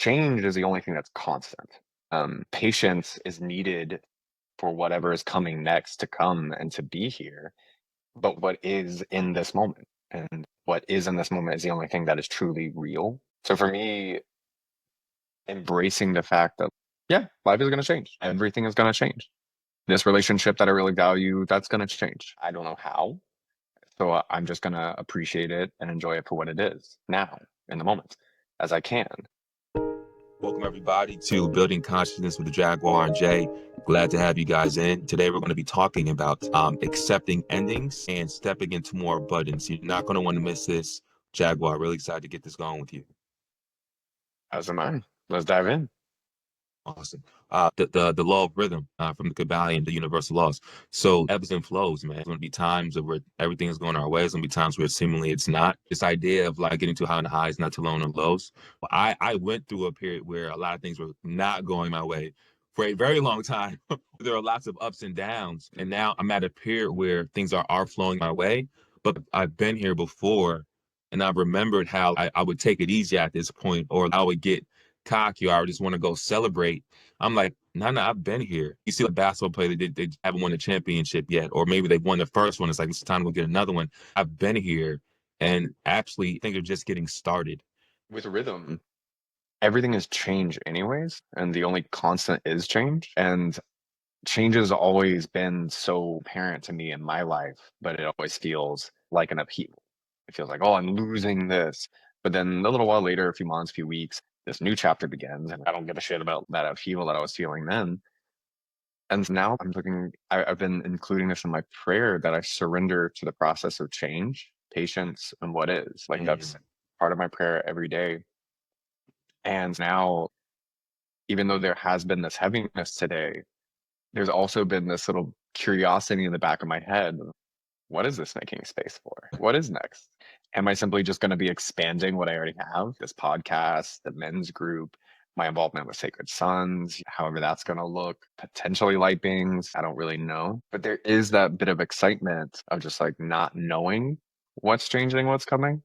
Change is the only thing that's constant. Patience is needed for whatever is coming next to come and to be here. But what is in this moment? And what is in this moment is the only thing that is truly real. So for me, embracing the fact that, yeah, life is going to change. Everything is going to change. This relationship that I really value, that's going to change. I don't know how. So I'm just going to appreciate it and enjoy it for what it is now in the moment as I can. Welcome, everybody, to Building Consciousness with the Jaguar and Jay. Glad to have you guys in. Today, we're going to be talking about accepting endings and stepping into more abundance. You're not going to want to miss this. Jaguar, really excited to get this going with you. As am I. Let's dive in. Awesome. The law of rhythm from the Kabbalion, the universal laws. So ebbs and flows, man. There's going to be times where everything is going our way. There's going to be times where seemingly it's not. This idea of like getting too high on the highs, not too low on the lows. I went through a period where a lot of things were not going my way for a very long time. There are lots of ups and downs. And now I'm at a period where things are flowing my way. But I've been here before and I've remembered how I would take it easy at this point, or I would get cocky, or I just want to go celebrate. I'm like, no, I've been here. You see a basketball player, they haven't won a championship yet, or maybe they won the first one. It's like, it's time to go get another one. I've been here and actually think they're just getting started. With rhythm, everything is change anyways, and the only constant is change. And change has always been so apparent to me in my life, but it always feels like an upheaval. It feels like, oh, I'm losing this. But then a little while later, a few months, a few weeks, this new chapter begins, and I don't give a shit about that upheaval that I was feeling then. And now I've been including this in my prayer that I surrender to the process of change, patience, and what is. Like that's part of my prayer every day. And now, even though there has been this heaviness today, there's also been this little curiosity in the back of my head. What is this making space for? What is next? Am I simply just going to be expanding what I already have? This podcast, the men's group, my involvement with Sacred Sons, however that's going to look, potentially light beings. I don't really know. But there is that bit of excitement of just like not knowing what's changing, what's coming.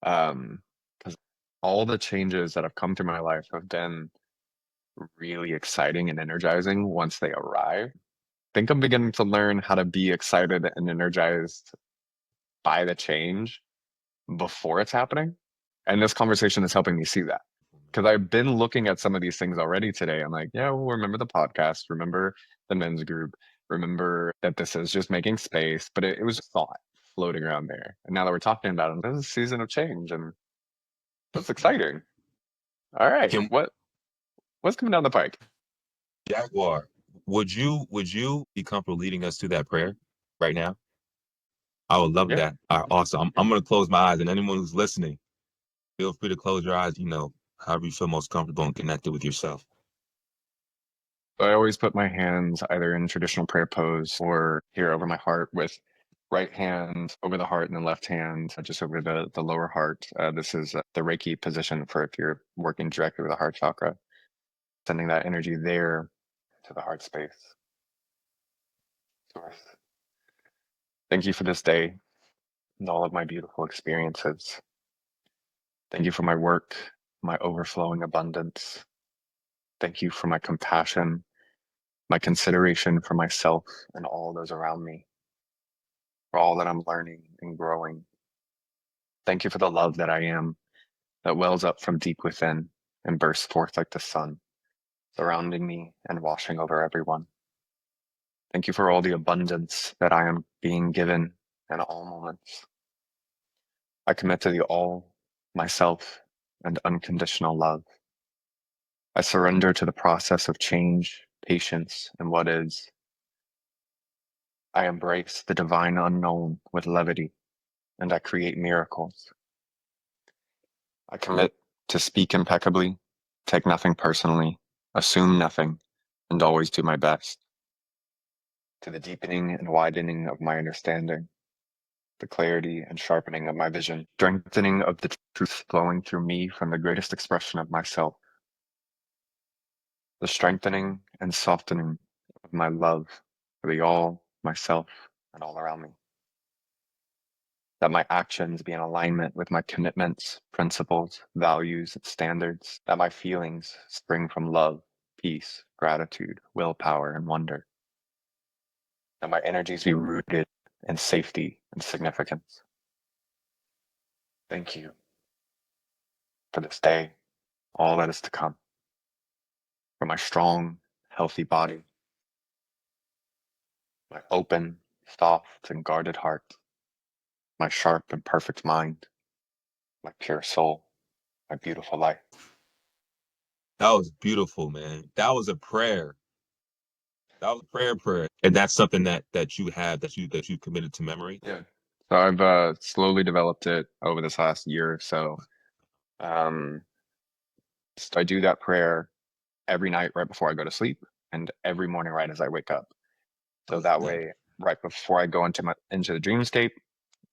Because all the changes that have come through my life have been really exciting and energizing once they arrive. I think I'm beginning to learn how to be excited and energized by the change before it's happening. And this conversation is helping me see that. Because I've been looking at some of these things already today. I'm like, yeah, well, remember the podcast, remember the men's group, remember that this is just making space, but it was a thought floating around there. And now that we're talking about it, this is a season of change and that's exciting. All right. Can What's coming down the pike? Jaguar, would you be comfortable leading us to that prayer right now? I would love Yeah. that. All right, awesome. I'm going to close my eyes, and anyone who's listening, feel free to close your eyes, however you feel most comfortable and connected with yourself. I always put my hands either in traditional prayer pose or here over my heart with right hand over the heart and then left hand just over the lower heart. This is the Reiki position for if you're working directly with the heart chakra, sending that energy there to the heart space. Source. Thank you for this day and all of my beautiful experiences. Thank you for my work, my overflowing abundance. Thank you for my compassion, my consideration for myself and all those around me, for all that I'm learning and growing. Thank you for the love that I am, that wells up from deep within and bursts forth like the sun, surrounding me and washing over everyone. Thank you for all the abundance that I am being given in all moments. I commit to the all, myself, and unconditional love. I surrender to the process of change, patience, and what is. I embrace the divine unknown with levity, and I create miracles. I commit to speak impeccably, take nothing personally, assume nothing, and always do my best. To the deepening and widening of my understanding, the clarity and sharpening of my vision, strengthening of the truth flowing through me from the greatest expression of myself, the strengthening and softening of my love for the all, myself, and all around me. that my actions be in alignment with my commitments, principles, values, and standards, that my feelings spring from love, peace, gratitude, willpower, and wonder, that my energies be rooted in safety and significance. Thank you for this day, all that is to come, for my strong, healthy body, my open, soft, and guarded heart, my sharp and perfect mind, my pure soul, my beautiful life. That was beautiful, man. That was a prayer. That was a prayer. And that's something that you have that you committed to memory. Yeah. So I've slowly developed it over this last year or so. Um, so I do that prayer every night right before I go to sleep and every morning right as I wake up. So that way, right before I go into the dreamscape,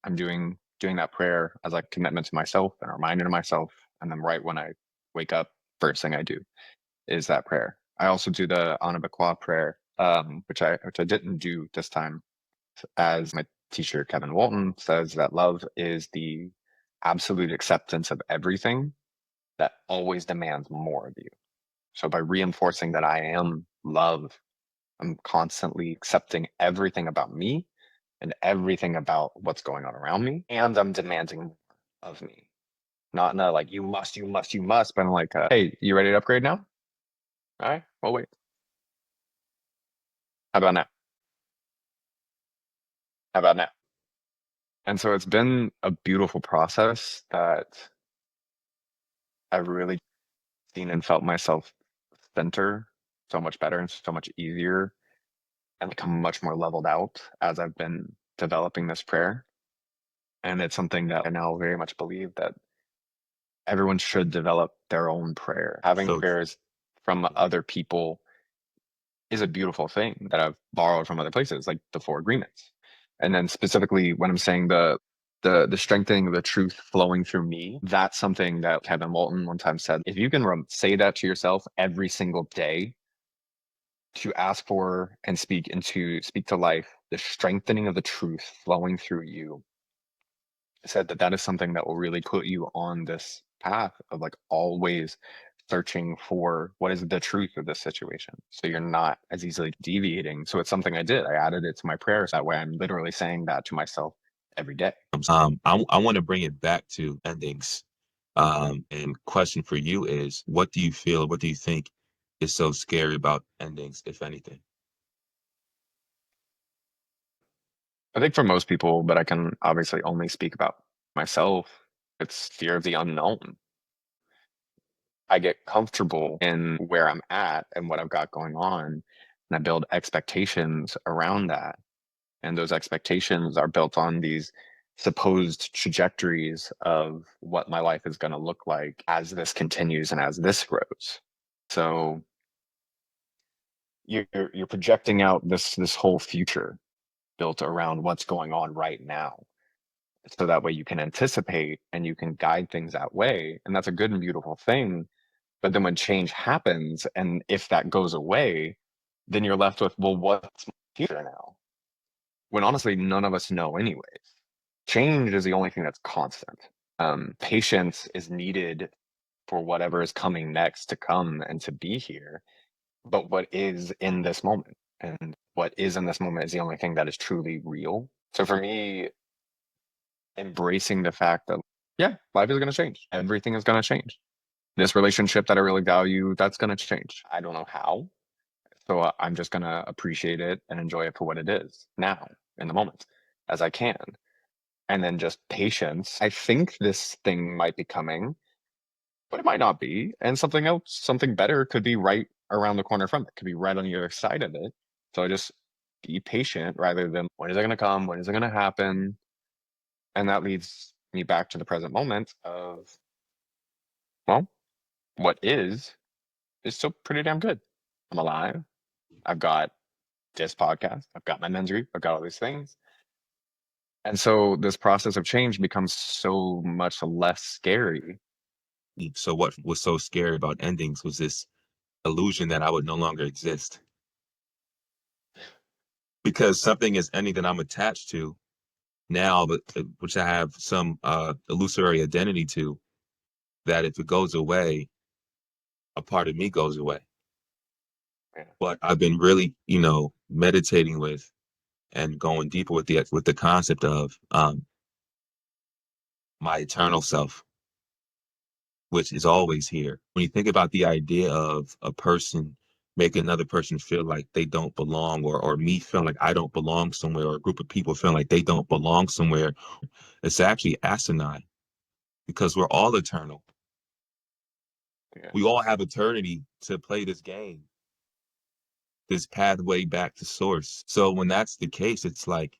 I'm doing that prayer as a commitment to myself and a reminder to myself. And then right when I wake up, first thing I do is that prayer. I also do the Anabakwa prayer, which I didn't do this time, as my teacher Kevin Walton says that love is the absolute acceptance of everything that always demands more of you. So by reinforcing that I am love, I'm constantly accepting everything about me and everything about what's going on around me, and I'm demanding more of me. Not in a like you must, but I'm like, hey, you ready to upgrade now? All right, well wait. How about now? How about now? And so it's been a beautiful process that I've really seen and felt myself center so much better and so much easier and become much more leveled out as I've been developing this prayer. And it's something that I now very much believe that everyone should develop their own prayer. Having So prayers from other people is a beautiful thing that I've borrowed from other places, like the Four Agreements. And then specifically when I'm saying the strengthening of the truth flowing through me, that's something that Kevin Walton one time said. If you can say that to yourself every single day, to ask for and speak to life, the strengthening of the truth flowing through you, said that that is something that will really put you on this path of like always searching for what is the truth of this situation. So you're not as easily deviating. So it's something I did. I added it to my prayers. That way I'm literally saying that to myself every day. I want to bring it back to endings. And question for you is, what do you feel? What do you think is so scary about endings, if anything? I think for most people, but I can obviously only speak about myself, it's fear of the unknown. I get comfortable in where I'm at and what I've got going on, and I build expectations around that. And those expectations are built on these supposed trajectories of what my life is going to look like as this continues and as this grows. So you're projecting out this whole future built around what's going on right now. So that way you can anticipate and you can guide things that way. And that's a good and beautiful thing. But then when change happens, and if that goes away, then you're left with, well, what's my future now? When honestly, none of us know anyways. Change is the only thing that's constant. Patience is needed for whatever is coming next to come and to be here. But what is in this moment? And what is in this moment is the only thing that is truly real. So for me, embracing the fact that, yeah, life is going to change. Everything is going to change. This relationship that I really value, that's going to change. I don't know how. So I'm just going to appreciate it and enjoy it for what it is now in the moment as I can. And then just patience. I think this thing might be coming, but it might not be. And something else, something better could be right around the corner from it, could be right on the other side of it. So I just be patient rather than when is it going to come? When is it going to happen? And that leads me back to the present moment of, well, what is still pretty damn good. I'm alive. I've got this podcast. I've got my men's group. I've got all these things. And so this process of change becomes so much less scary. So what was so scary about endings was this illusion that I would no longer exist. Because something is ending that I'm attached to, now, but which I have some illusory identity to, that if it goes away, a part of me goes away. Yeah. But I've been really, meditating with and going deeper with the concept of my eternal self, which is always here. When you think about the idea of a person making another person feel like they don't belong, or me feeling like I don't belong somewhere, or a group of people feeling like they don't belong somewhere, it's actually asinine because we're all eternal. Yeah. We all have eternity to play this game, this pathway back to source. So when that's the case, it's like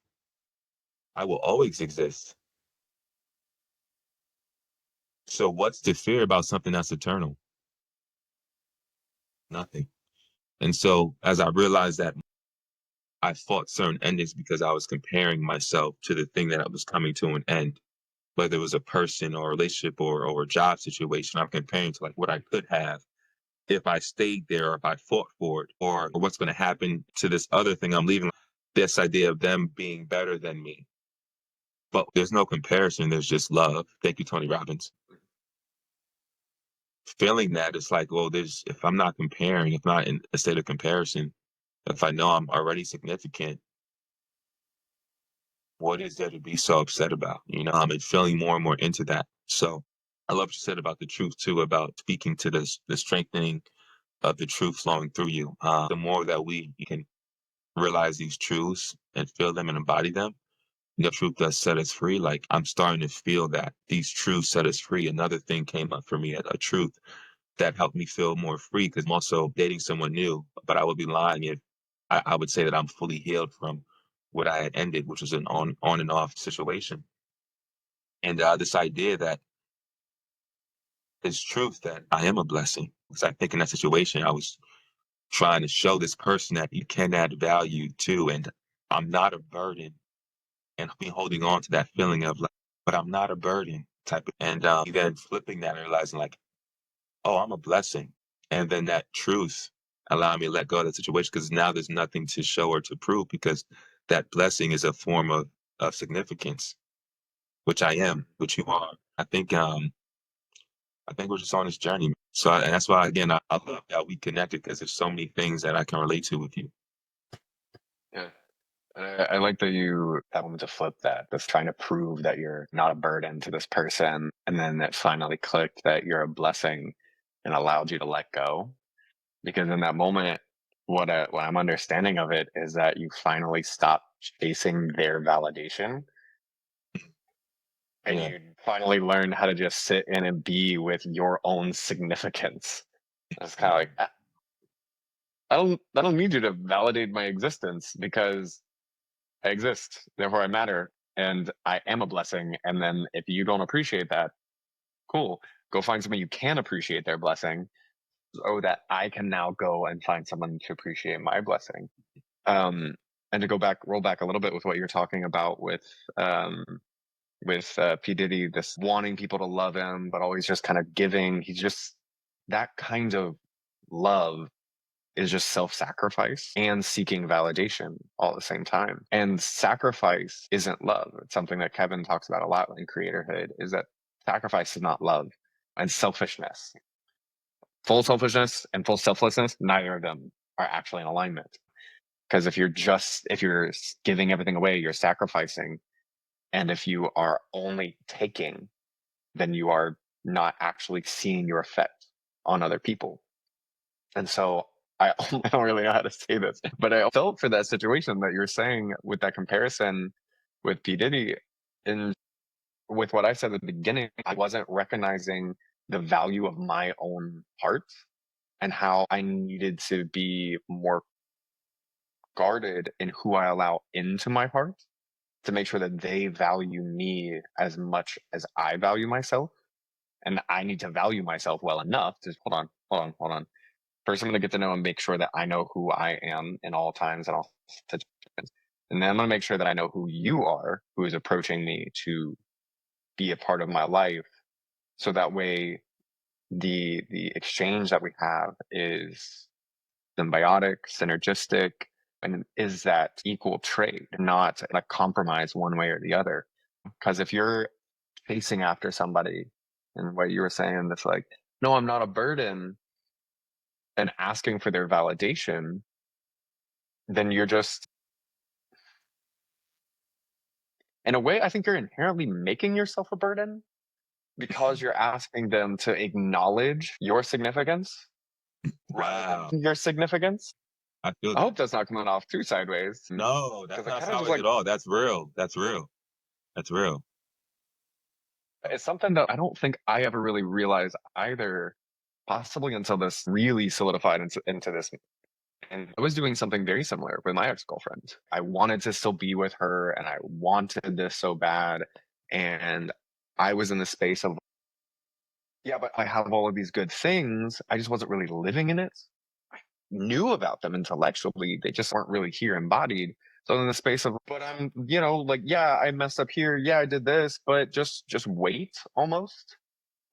I will always exist. So what's the fear about something that's eternal? Nothing. And so as I realized that, I fought certain endings because I was comparing myself to the thing that was coming to an end, whether it was a person or a relationship or a job situation. I'm comparing to like what I could have if I stayed there, or if I fought for it, or what's going to happen to this other thing I'm leaving. This idea of them being better than me. But there's no comparison. There's just love. Thank you, Tony Robbins. Feeling that, it's like, well, if I'm not comparing, if not in a state of comparison, if I know I'm already significant, what is there to be so upset about? I'm feeling more and more into that. So I love what you said about the truth too, about speaking to the strengthening of the truth flowing through you. The more that we can realize these truths and feel them and embody them, the truth does set us free. Like I'm starting to feel that these truths set us free. Another thing came up for me, a truth that helped me feel more free, because I'm also dating someone new, but I would be lying if I would say that I'm fully healed from what I had ended, which was an on and off situation. And this idea that it's truth that I am a blessing. Because I think in that situation, I was trying to show this person that you can add value to, and I'm not a burden, and me holding on to that feeling of like, but I'm not a burden type of, and then flipping that and realizing like, oh, I'm a blessing. And then that truth allowed me to let go of that situation, because now there's nothing to show or to prove, because that blessing is a form of significance, which I am, which you are. I think we're just on this journey. So, and that's why, again, I love that we connected, because there's so many things that I can relate to with you. Yeah. I like that you have them to flip that, just trying to prove that you're not a burden to this person. And then it finally clicked that you're a blessing and allowed you to let go. Because in that moment, what I'm understanding of it is that you finally stop chasing their validation, and Yeah. you finally learn how to just sit in and be with your own significance. It's kind of like, I don't need you to validate my existence, because I exist, therefore I matter, and I am a blessing. And then if you don't appreciate that, cool. Go find someone you can appreciate their blessing, so that I can now go and find someone to appreciate my blessing. Um, and to roll back a little bit with what you're talking about um, with P Diddy, this wanting people to love him, but always just kind of giving. He's just that kind of love is just self-sacrifice and seeking validation all at the same time. And sacrifice isn't love. It's something that Kevin talks about a lot in Creatorhood, is that sacrifice is not love. And selfishness, full selfishness and full selflessness, neither of them are actually in alignment. Because if you're giving everything away, you're sacrificing. And if you are only taking, then you are not actually seeing your effect on other people. And so I don't really know how to say this, but I felt for that situation that you're saying with that comparison with P. Diddy. And with what I said at the beginning, I wasn't recognizing the value of my own heart and how I needed to be more guarded in who I allow into my heart, to make sure that they value me as much as I value myself. And I need to value myself well enough to hold on. First, I'm going to get to know and make sure that I know who I am in all times and all situations. And then I'm going to make sure that I know who you are, who is approaching me to be a part of my life. So that way, the exchange that we have is symbiotic, synergistic, And is that equal trade, not a compromise one way or the other? Because if you're chasing after somebody and what you were saying, that's like, no, I'm not a burden, and asking for their validation, then you're just, in a way, I think you're inherently making yourself a burden because you're asking them to acknowledge your significance rather Wow. than your significance. I feel I that. hope that's not coming off too sideways No, because that's I not kind of just sideways like, at all. That's real. That's real. That's real. it's something that I don't think I ever really realized either, possibly until this really solidified into this. And I was doing something very similar with my ex-girlfriend. I wanted to still be with her and I wanted this so bad. And I was in the space of, yeah, but I have all of these good things. I just wasn't really living in it. I knew about them intellectually. They just weren't really here embodied. So in the space of, but I'm, like, yeah, I messed up here. Yeah, I did this, but just wait almost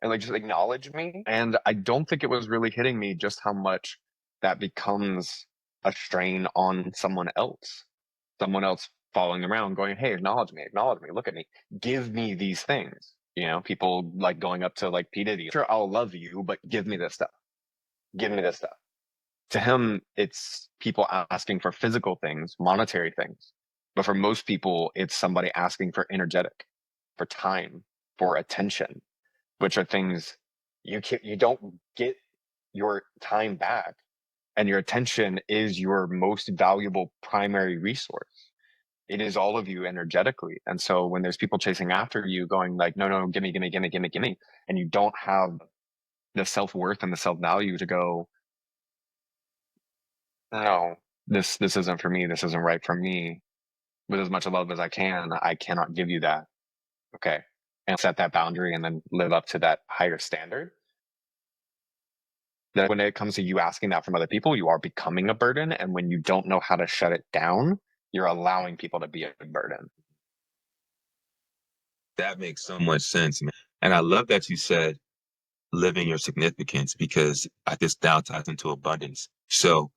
and like just acknowledge me. And I don't think it was really hitting me just how much that becomes a strain on someone else following around going, hey, acknowledge me, look at me, give me these things. People like going up to like P. Diddy, sure, I'll love you, but give me this stuff. Give me this stuff. To him, it's people asking for physical things, monetary things. But for most people, it's somebody asking for energetic, for time, for attention, which are things you don't get your time back, and your attention is your most valuable primary resource. It is all of you energetically. And so when there's people chasing after you going like, no, no, gimme, gimme, gimme, gimme, gimme, and you don't have the self-worth and the self-value to go, no, this isn't for me, this isn't right for me, with as much love as I cannot give you that. Okay. And set that boundary and then live up to that higher standard. That when it comes to you asking that from other people, you are becoming a burden. And when you don't know how to shut it down, you're allowing people to be a burden. That makes so much sense, man. And I love that you said living your significance because this now ties into abundance. So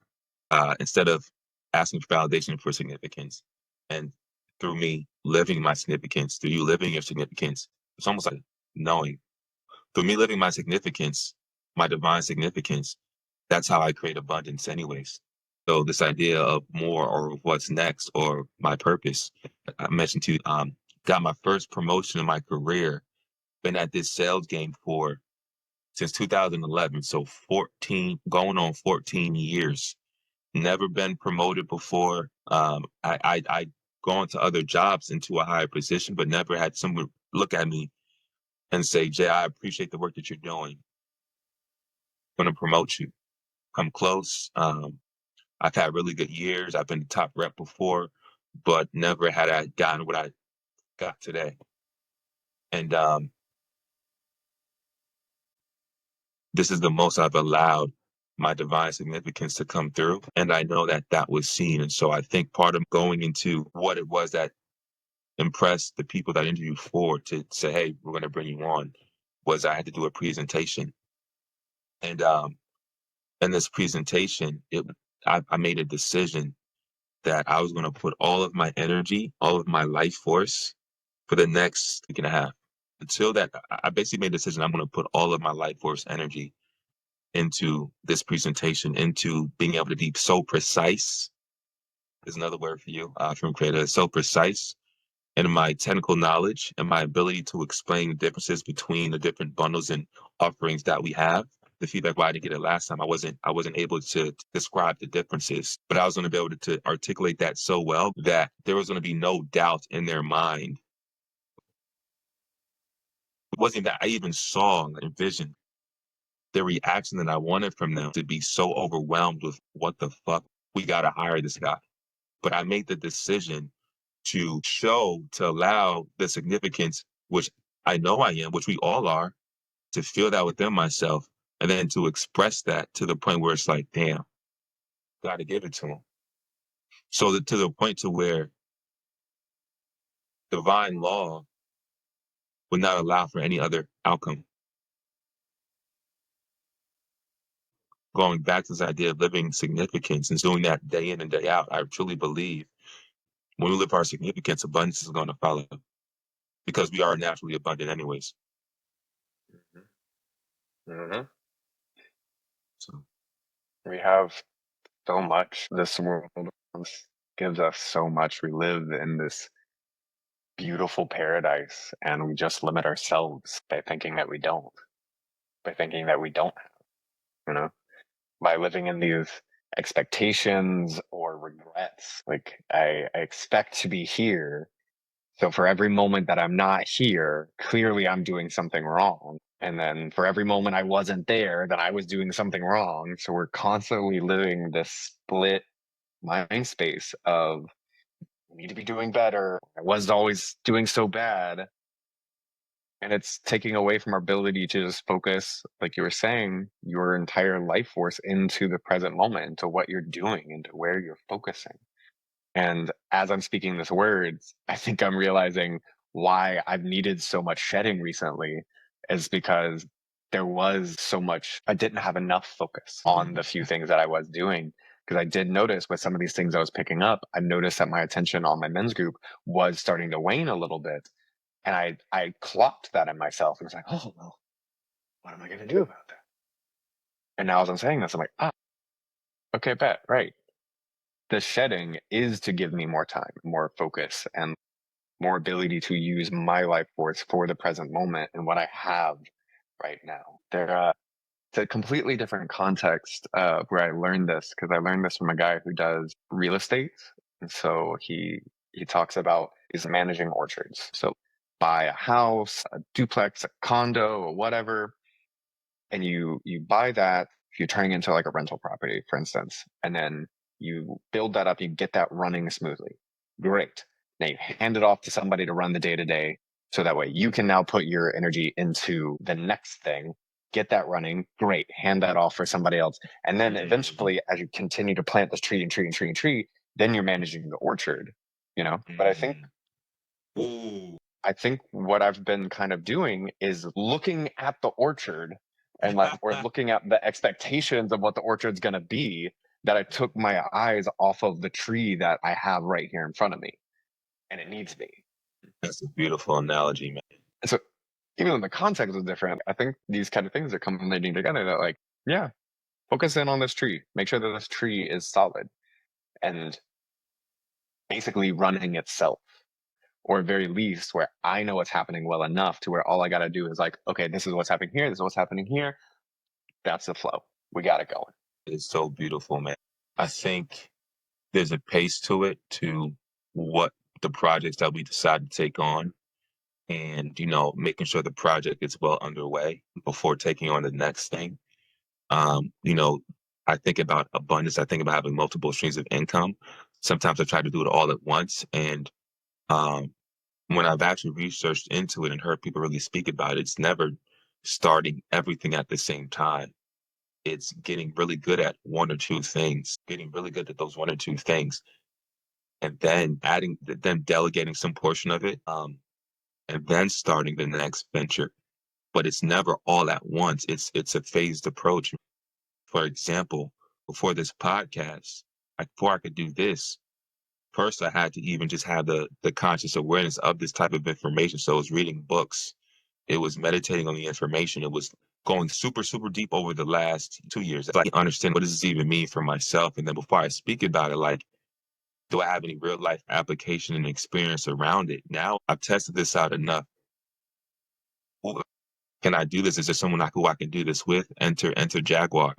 instead of asking for validation for significance and through me living my significance, through you living your significance, it's almost like knowing through me living my significance, my divine significance, that's how I create abundance anyways. So this idea of more or what's next or my purpose, I mentioned to you, got my first promotion in my career, been at this sales game for since 2011. So 14, going on 14 years, never been promoted before. I gone to other jobs into a higher position, but never had someone look at me and say, Jay, I appreciate the work that you're doing. I'm going to promote you. Come close. I've had really good years. I've been the top rep before, but never had I gotten what I got today. And this is the most I've allowed my divine significance to come through. And I know that that was seen. And so I think part of going into what it was that impressed the people that I interviewed for to say, hey, we're going to bring you on was I had to do a presentation. And in this presentation, I made a decision that I was going to put all of my energy, all of my life force for the next week and a half. Until that, I basically made a decision I'm going to put all of my life force energy into this presentation, into being able to be so precise. Is another word for you from creator. So precise in my technical knowledge and my ability to explain the differences between the different bundles and offerings that we have. The feedback why I didn't get it last time, I wasn't able to describe the differences, but I was going to be able to articulate that so well that there was going to be no doubt in their mind. It wasn't that I even saw and envisioned the reaction that I wanted from them to be so overwhelmed with what the fuck, we got to hire this guy. But I made the decision to show, to allow the significance, which I know I am, which we all are, to feel that within myself, and then to express that to the point where it's like, damn, got to give it to him. So to the point to where divine law would not allow for any other outcome. going back to this idea of living significance and doing that day in and day out, I truly believe when we live our significance, abundance is going to follow because we are naturally abundant anyways. Hmm. So We have so much. This world gives us so much. We live in this beautiful paradise, and we just limit ourselves by thinking that we don't, by thinking that we don't have, you know, by living in these expectations or regrets. Like, I expect to be here. So for every moment that I'm not here, clearly I'm doing something wrong. And then for every moment I wasn't there, then I was doing something wrong. So we're constantly living this split mind space of I need to be doing better. I was always doing so bad. And it's taking away from our ability to just focus, like you were saying, your entire life force into the present moment, into what you're doing, into where you're focusing. And as I'm speaking these words, I think I'm realizing why I've needed so much shedding recently is because there was so much, I didn't have enough focus on the few things that I was doing. Because I did notice with some of these things I was picking up, I noticed that my attention on my men's group was starting to wane a little bit. And I clocked that in myself and was like, oh, well, what am I going to do about that? And now as I'm saying this, I'm like, ah, okay, bet, right. The shedding is to give me more time, more focus, and more ability to use my life force for the present moment and what I have right now. It's a completely different context where I learned this because I learned this from a guy who does real estate. And so he talks about is managing orchards. So buy a house, a duplex, a condo, or whatever, and you buy that, if you're turning into like a rental property, for instance, and then you build that up, you get that running smoothly. Great. Now you hand it off to somebody to run the day to day. So that way you can now put your energy into the next thing, get that running. Great. Hand that off for somebody else. And then mm-hmm. eventually, as you continue to plant this tree and tree and tree and tree, then you're managing the orchard, you know? But Ooh. I think what I've been kind of doing is looking at the orchard and like or looking at the expectations of what the orchard's going to be that I took my eyes off of the tree that I have right here in front of me and it needs me. That's a beautiful analogy, man. And so even though the context is different, I think these kind of things are coming together that like, yeah, focus in on this tree, make sure that this tree is solid and basically running itself. Or at very least where I know what's happening well enough to where all I got to do is like, okay, this is what's happening here. This is what's happening here. That's the flow. We got it going. It's so beautiful, man. I think there's a pace to it to what the projects that we decide to take on and, making sure the project is well underway before taking on the next thing. Um, you know, I think about abundance. I think about having multiple streams of income. Sometimes I try to do it all at once. And um, when I've actually researched into it and heard people really speak about it, it's never starting everything at the same time. It's getting really good at one or two things, getting really good at those one or two things, and then then delegating some portion of it, and then starting the next venture. But it's never all at once. It's a phased approach. For example, before this podcast, before I could do this, first I had to even just have the conscious awareness of this type of information. So it was reading books, it was meditating on the information, it was going super, super deep over the last 2 years. Like understand what does this even mean for myself? And then before I speak about it, like, do I have any real life application and experience around it? Now I've tested this out enough. Who can I do this? Is there someone who I can do this with? Enter Jaguar.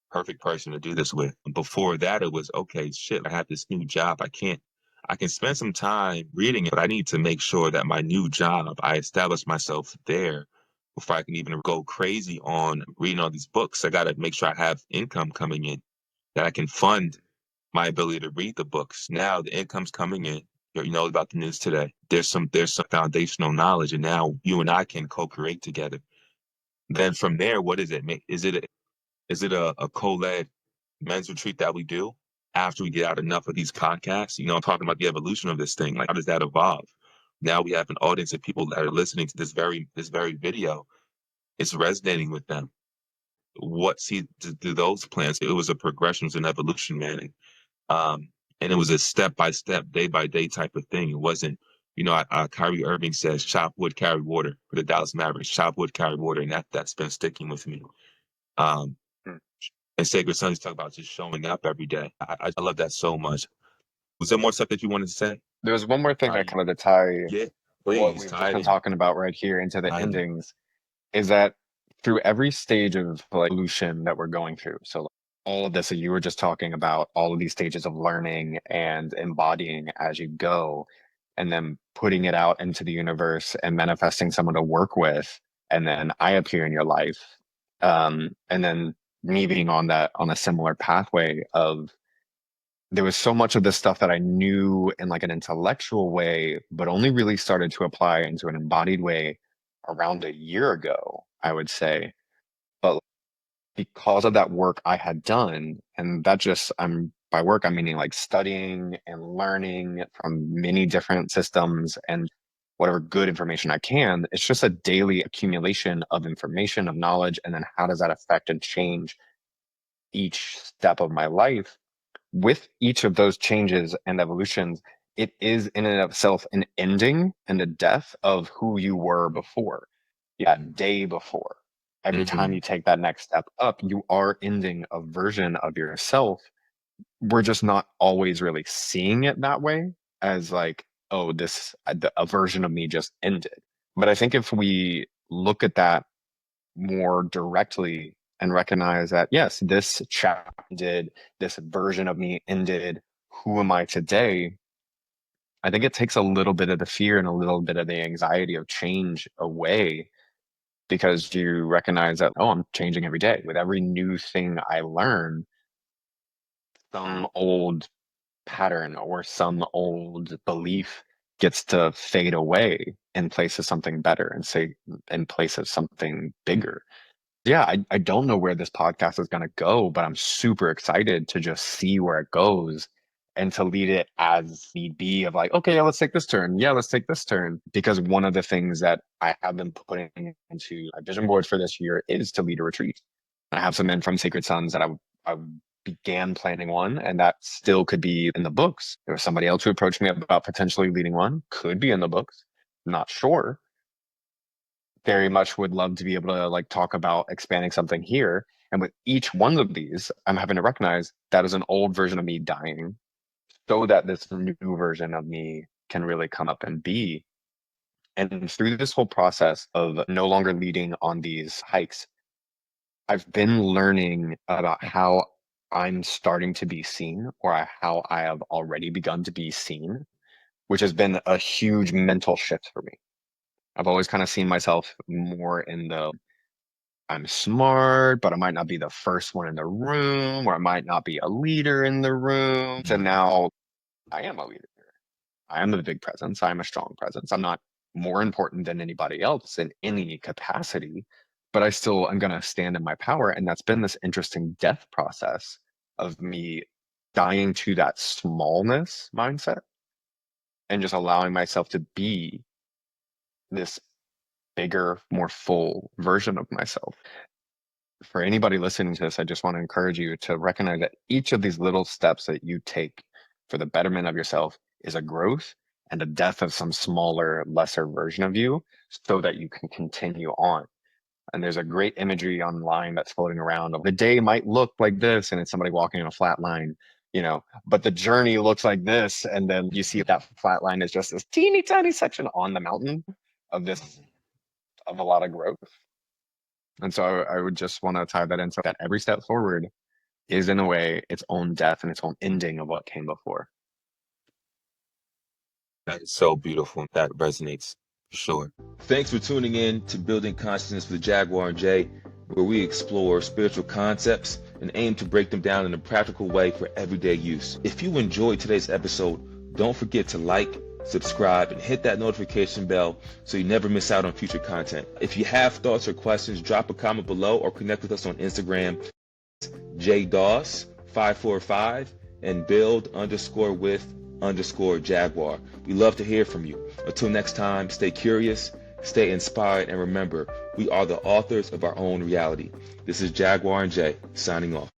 Perfect person to do this with. Before that, it was okay, shit, I have this new job. I can spend some time reading it, but I need to make sure that my new job, I establish myself there before I can even go crazy on reading all these books. I got to make sure I have income coming in that I can fund my ability to read the books. Now the income's coming in. You know about the news today. There's some foundational knowledge, and now you and I can co-create together. Then from there, what is it? Is it a co-led men's retreat that we do after we get out enough of these podcasts? I'm talking about the evolution of this thing. Like, how does that evolve? Now we have an audience of people that are listening to this very video. It's resonating with them. what see through those plans. It was a progression, it was an evolution, man. And it was a step by step, day by day type of thing. It wasn't, Kyrie Irving says, "Chop wood, carry water" for the Dallas Mavericks. Chop wood, carry water, and that's been sticking with me. Um, Hmm. and Sacred Sons talk about just showing up every day. I love that so much. Was there more stuff that you wanted to say? There was one more thing that You, kind of to tie yeah, what please we've tie just it been in. talking about right here into the Tie it in. endings is that through every stage of like evolution that we're going through. So like, all of this that you were just talking about, all of these stages of learning and embodying as you go, and then putting it out into the universe and manifesting someone to work with, and then I appear in your life. And then me being on a similar pathway of there was so much of this stuff that I knew in like an intellectual way, but only really started to apply into an embodied way around a year ago, I would say. But because of that work I had done, and that just I'm by work, I'm meaning like studying and learning from many different systems and whatever good information I can, it's just a daily accumulation of information, of knowledge, and then how does that affect and change each step of my life? With each of those changes and evolutions, it is in and of itself an ending and a death of who you were before. Yeah, day before. Every time Mm-hmm. you take that next step up, you are ending a version of yourself. We're just not always really seeing it that way as like, oh, a version of me just ended. But I think if we look at that more directly and recognize that, yes, this chapter did, this version of me ended. Who am I today? I think it takes a little bit of the fear and a little bit of the anxiety of change away because you recognize that, oh, I'm changing every day. With every new thing I learn, some old pattern or some old belief gets to fade away in place of something better and say in place of something bigger. Yeah, I don't know where this podcast is going to go, but I'm super excited to just see where it goes and to lead it as need be of like, okay, yeah, let's take this turn. Yeah, let's take this turn. Because one of the things that I have been putting into my vision board for this year is to lead a retreat. I have some men from Sacred Sons that I began planning one, and that still could be in the books. There was somebody else who approached me about potentially leading one, could be in the books, not sure. Very much would love to be able to like talk about expanding something here. And with each one of these, I'm having to recognize that is an old version of me dying so that this new version of me can really come up and be. And through this whole process of no longer leading on these hikes, I've been learning about how I'm starting to be seen or how I have already begun to be seen, which has been a huge mental shift for me. I've always kind of seen myself more in the I'm smart, but I might not be the first one in the room, or I might not be a leader in the room. So Mm-hmm. now I am a leader. I am a big presence. I'm a strong presence. I'm not more important than anybody else in any capacity, but I still am going to stand in my power. And that's been this interesting death process of me dying to that smallness mindset and just allowing myself to be this bigger, more full version of myself. For anybody listening to this, I just want to encourage you to recognize that each of these little steps that you take for the betterment of yourself is a growth and a death of some smaller, lesser version of you so that you can continue on. And there's a great imagery online that's floating around of the day might look like this, and it's somebody walking on a flat line, but the journey looks like this. And then you see that flat line is just this teeny tiny section on the mountain of this, of a lot of growth. And so I would just want to tie that in so that every step forward is in a way its own death and its own ending of what came before. That is so beautiful. That resonates for sure. Thanks for tuning in to Building Consciousness with Jaguar and Jay, where we explore spiritual concepts and aim to break them down in a practical way for everyday use. If you enjoyed today's episode, don't forget to like, subscribe, and hit that notification bell so you never miss out on future content. If you have thoughts or questions, drop a comment below or connect with us on Instagram, jdoss545 and build_with_Jaguar. We love to hear from you. Until next time, stay curious, stay inspired, and remember, we are the authors of our own reality. This is Jaguar and Jay signing off.